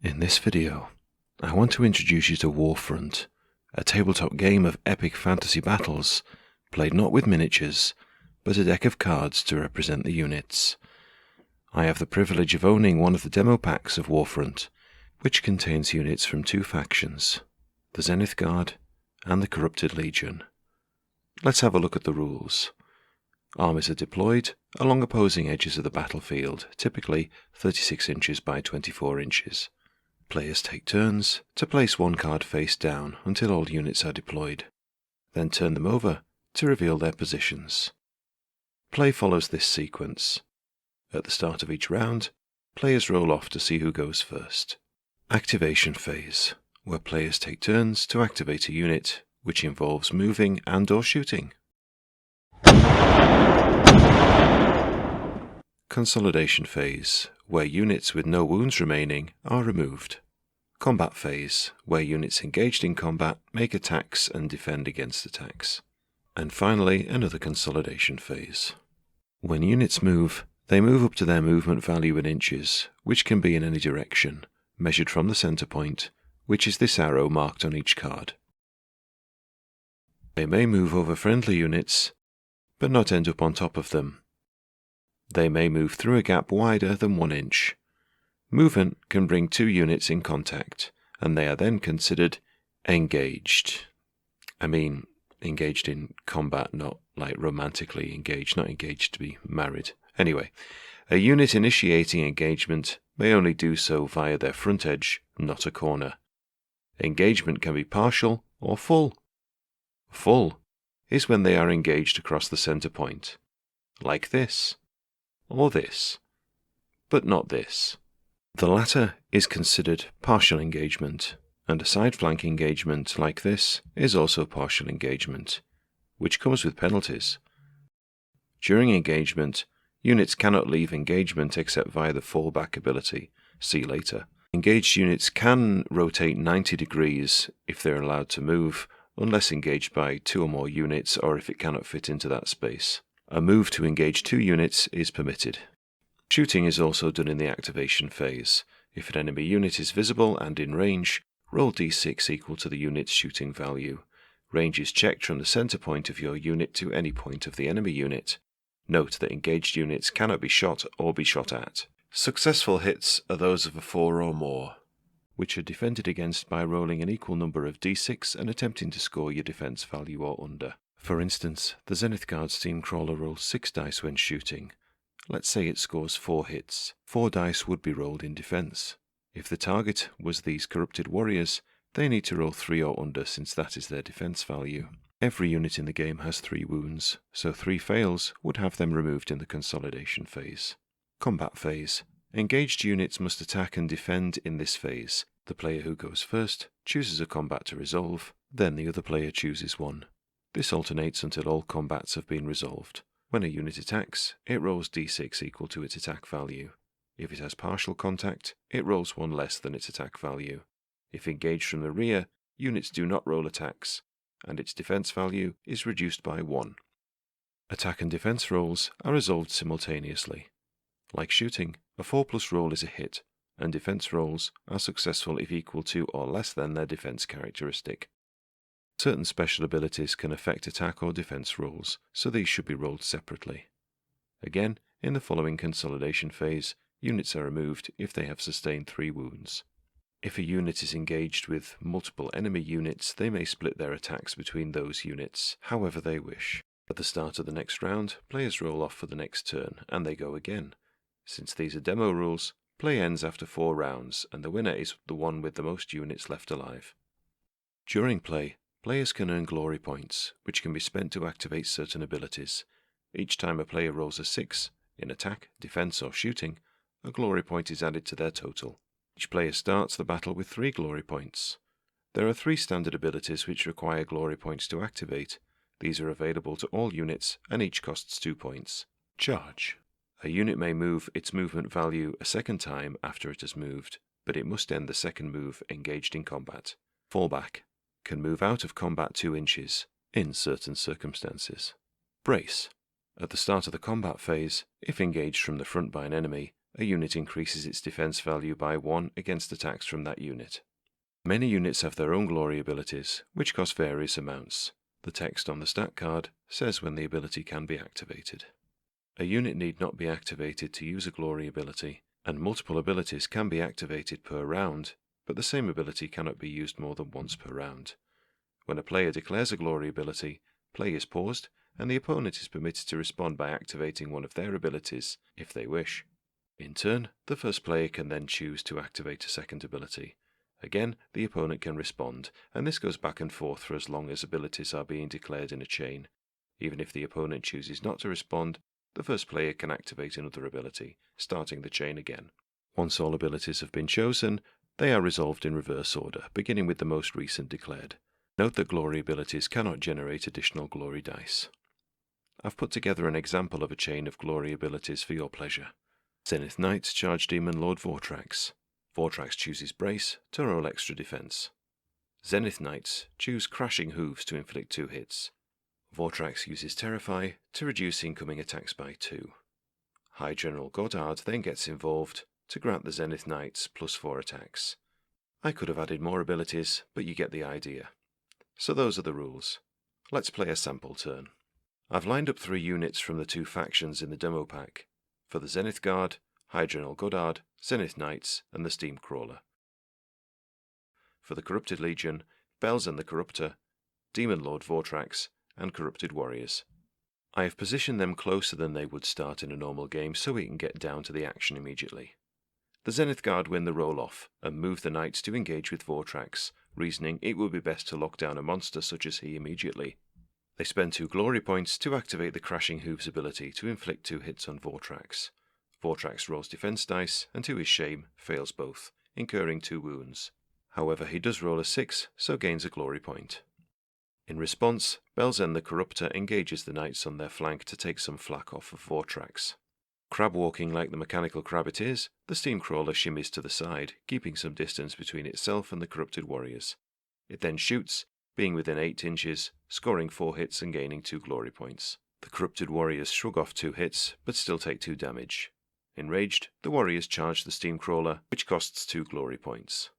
In this video, I want to introduce you to Warfront, a tabletop game of epic fantasy battles, played not with miniatures, but a deck of cards to represent the units. I have the privilege of owning one of the demo packs of Warfront, which contains units from two factions, the Zenith Guard and the Corrupted Legion. Let's have a look at the rules. Armies are deployed along opposing edges of the battlefield, typically 36 inches by 24 inches. Players take turns to place one card face down until all units are deployed, then turn them over to reveal their positions. Play follows this sequence. At the start of each round, players roll off to see who goes first. Activation phase, where players take turns to activate a unit, which involves moving and/or shooting. Consolidation phase, where units with no wounds remaining are removed. Combat phase, where units engaged in combat make attacks and defend against attacks. And finally, another consolidation phase. When units move, they move up to their movement value in inches, which can be in any direction, measured from the center point, which is this arrow marked on each card. They may move over friendly units, but not end up on top of them. They may move through a gap wider than 1 inch. Movement can bring two units in contact, and they are then considered engaged. I mean, engaged in combat, not like romantically engaged, not engaged to be married. Anyway, a unit initiating engagement may only do so via their front edge, not a corner. Engagement can be partial or full. Full is when they are engaged across the center point, like this. Or this, but not this. The latter is considered partial engagement, and a side flank engagement like this is also partial engagement, which comes with penalties. During engagement, units cannot leave engagement except via the fallback ability, see later. Engaged units can rotate 90 degrees if they're allowed to move, unless engaged by 2 or more units or if it cannot fit into that space. A move to engage 2 units is permitted. Shooting is also done in the activation phase. If an enemy unit is visible and in range, roll d6 equal to the unit's shooting value. Range is checked from the center point of your unit to any point of the enemy unit. Note that engaged units cannot be shot or be shot at. Successful hits are those of a 4 or more, which are defended against by rolling an equal number of d6 and attempting to score your defense value or under. For instance, the Zenith Guard Steamcrawler rolls 6 dice when shooting. Let's say it scores 4 hits. 4 dice would be rolled in defense. If the target was these corrupted warriors, they need to roll 3 or under since that is their defense value. Every unit in the game has 3 wounds, so 3 fails would have them removed in the consolidation phase. Combat phase. Engaged units must attack and defend in this phase. The player who goes first chooses a combat to resolve, then the other player chooses one. This alternates until all combats have been resolved. When a unit attacks, it rolls d6 equal to its attack value. If it has partial contact, it rolls 1 less than its attack value. If engaged from the rear, units do not roll attacks, and its defense value is reduced by 1. Attack and defense rolls are resolved simultaneously. Like shooting, a 4+ roll is a hit, and defense rolls are successful if equal to or less than their defense characteristic. Certain special abilities can affect attack or defense rolls, so these should be rolled separately. Again, in the following consolidation phase, units are removed if they have sustained 3 wounds. If a unit is engaged with multiple enemy units, they may split their attacks between those units, however they wish. At the start of the next round, players roll off for the next turn, and they go again. Since these are demo rules, play ends after 4 rounds, and the winner is the one with the most units left alive. During play, players can earn glory points, which can be spent to activate certain abilities. Each time a player rolls a 6, in attack, defense, or shooting, a glory point is added to their total. Each player starts the battle with 3 glory points. There are 3 standard abilities which require glory points to activate. These are available to all units, and each costs 2 points. Charge. A unit may move its movement value a second time after it has moved, but it must end the second move engaged in combat. Fallback. Can move out of combat 2 inches, in certain circumstances. Brace. At the start of the combat phase, if engaged from the front by an enemy, a unit increases its defense value by 1 against attacks from that unit. Many units have their own glory abilities, which cost various amounts. The text on the stat card says when the ability can be activated. A unit need not be activated to use a glory ability, and multiple abilities can be activated per round, but the same ability cannot be used more than once per round. When a player declares a glory ability, play is paused, and the opponent is permitted to respond by activating one of their abilities, if they wish. In turn, the first player can then choose to activate a second ability. Again, the opponent can respond, and this goes back and forth for as long as abilities are being declared in a chain. Even if the opponent chooses not to respond, the first player can activate another ability, starting the chain again. Once all abilities have been chosen, they are resolved in reverse order, beginning with the most recent declared. Note that glory abilities cannot generate additional glory dice. I've put together an example of a chain of glory abilities for your pleasure. Zenith Knights charge Demon Lord Vortrax. Vortrax chooses Brace to roll extra defense. Zenith Knights choose Crashing Hooves to inflict 2 hits. Vortrax uses Terrify to reduce incoming attacks by 2. High General Goddard then gets involved to grant the Zenith Knights +4 attacks. I could have added more abilities, but you get the idea. So those are the rules. Let's play a sample turn. I've lined up 3 units from the 2 factions in the demo pack. For the Zenith Guard, High General Goddard, Zenith Knights, and the Steam Crawler. For the Corrupted Legion, Belzen the Corruptor, Demon Lord Vortrax, and Corrupted Warriors. I have positioned them closer than they would start in a normal game so we can get down to the action immediately. The Zenith Guard win the roll-off and move the Knights to engage with Vortrax, reasoning it would be best to lock down a monster such as he immediately. They spend 2 glory points to activate the Crashing Hooves ability to inflict 2 hits on Vortrax. Vortrax rolls defense dice and to his shame fails both, incurring 2 wounds. However, he does roll a 6, so gains a glory point. In response, Belzen the Corruptor engages the Knights on their flank to take some flak off of Vortrax. Crab walking like the mechanical crab it is, the Steam Crawler shimmies to the side, keeping some distance between itself and the Corrupted Warriors. It then shoots, being within 8 inches, scoring 4 hits and gaining 2 glory points. The Corrupted Warriors shrug off 2 hits, but still take 2 damage. Enraged, the Warriors charge the Steam Crawler, which costs 2 glory points.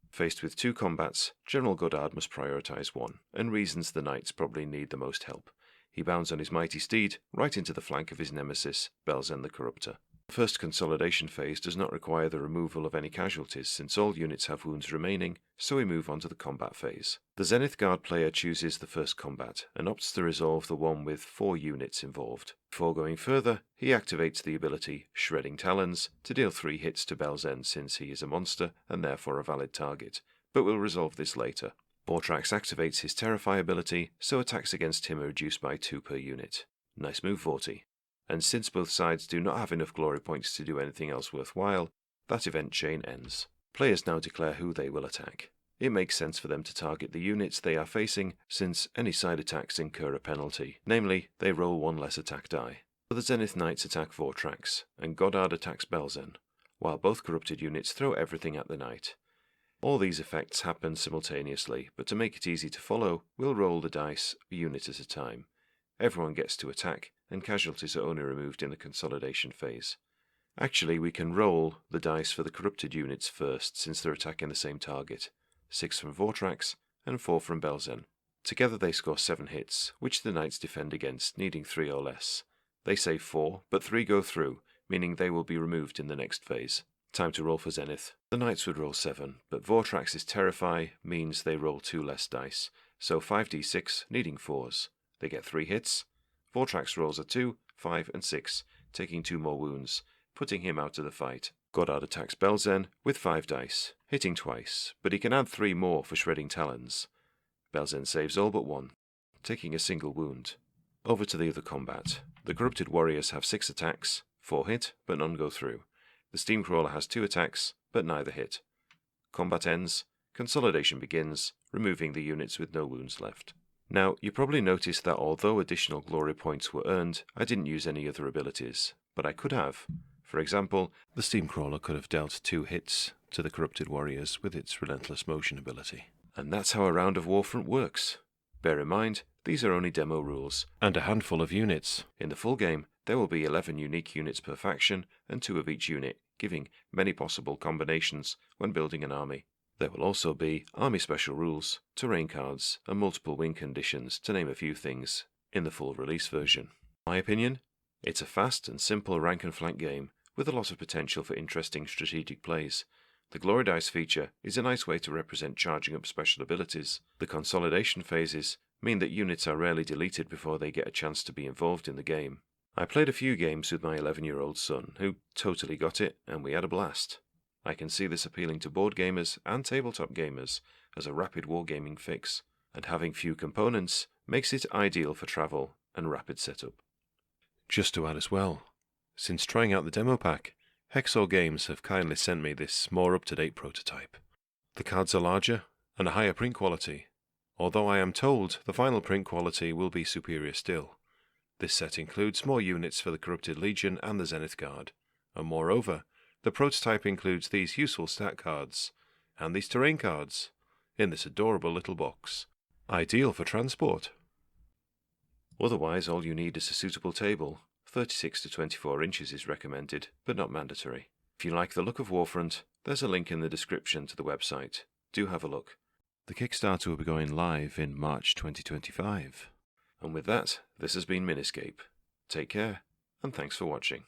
Faced with 2 combats, General Goddard must prioritize one, and reasons the Knights probably need the most help. He bounds on his mighty steed, right into the flank of his nemesis, Belzen the Corruptor. The first consolidation phase does not require the removal of any casualties since all units have wounds remaining, so we move on to the combat phase. The Zenith Guard player chooses the first combat, and opts to resolve the one with 4 units involved. Before going further, he activates the ability Shredding Talons to deal 3 hits to Belzen since he is a monster and therefore a valid target, but we'll resolve this later. Vortrax activates his Terrify ability, so attacks against him are reduced by 2 per unit. Nice move, Vorty. And since both sides do not have enough glory points to do anything else worthwhile, that event chain ends. Players now declare who they will attack. It makes sense for them to target the units they are facing, since any side attacks incur a penalty, namely, they roll 1 less attack die. So the Zenith Knights attack Vortrax, and Goddard attacks Belzen, while both corrupted units throw everything at the Knight. All these effects happen simultaneously, but to make it easy to follow, we'll roll the dice a unit at a time. Everyone gets to attack, and casualties are only removed in the consolidation phase. Actually, we can roll the dice for the corrupted units first, since they're attacking the same target. 6 from Vortrax, and 4 from Belzen. Together they score 7 hits, which the Knights defend against, needing 3 or less. They save 4, but 3 go through, meaning they will be removed in the next phase. Time to roll for Zenith. The Knights would roll 7, but Vortrax's Terrify means they roll 2 less dice, so 5d6, needing 4s. They get 3 hits. Vortrax rolls a 2, 5, and 6, taking 2 more wounds, putting him out of the fight. Goddard attacks Belzen with 5 dice, hitting twice, but he can add 3 more for Shredding Talons. Belzen saves all but 1, taking a single wound. Over to the other combat. The Corrupted Warriors have 6 attacks, 4 hit, but none go through. The Steam Crawler has 2 attacks, but neither hit. Combat ends, consolidation begins, removing the units with no wounds left. Now, you probably noticed that although additional glory points were earned, I didn't use any other abilities, but I could have. For example, the Steam Crawler could have dealt 2 hits to the Corrupted Warriors with its Relentless Motion ability. And that's how a round of Warfront works. Bear in mind, these are only demo rules, and a handful of units. In the full game, there will be 11 unique units per faction, and 2 of each unit, giving many possible combinations when building an army. There will also be army special rules, terrain cards, and multiple win conditions, to name a few things, in the full release version. In my opinion, it's a fast and simple rank and flank game, with a lot of potential for interesting strategic plays. The Glory Dice feature is a nice way to represent charging up special abilities. The consolidation phases mean that units are rarely deleted before they get a chance to be involved in the game. I played a few games with my 11-year-old son, who totally got it, and we had a blast. I can see this appealing to board gamers and tabletop gamers as a rapid wargaming fix, and having few components makes it ideal for travel and rapid setup. Just to add as well, since trying out the demo pack, Hexor Games have kindly sent me this more up-to-date prototype. The cards are larger and a higher print quality, although I am told the final print quality will be superior still. This set includes more units for the Corrupted Legion and the Zenith Guard, and moreover, the prototype includes these useful stat cards and these terrain cards in this adorable little box, ideal for transport. Otherwise, all you need is a suitable table. 36 to 24 inches is recommended, but not mandatory. If you like the look of Warfront, there's a link in the description to the website. Do have a look. The Kickstarter will be going live in March 2025. And with that, this has been Miniscape. Take care, and thanks for watching.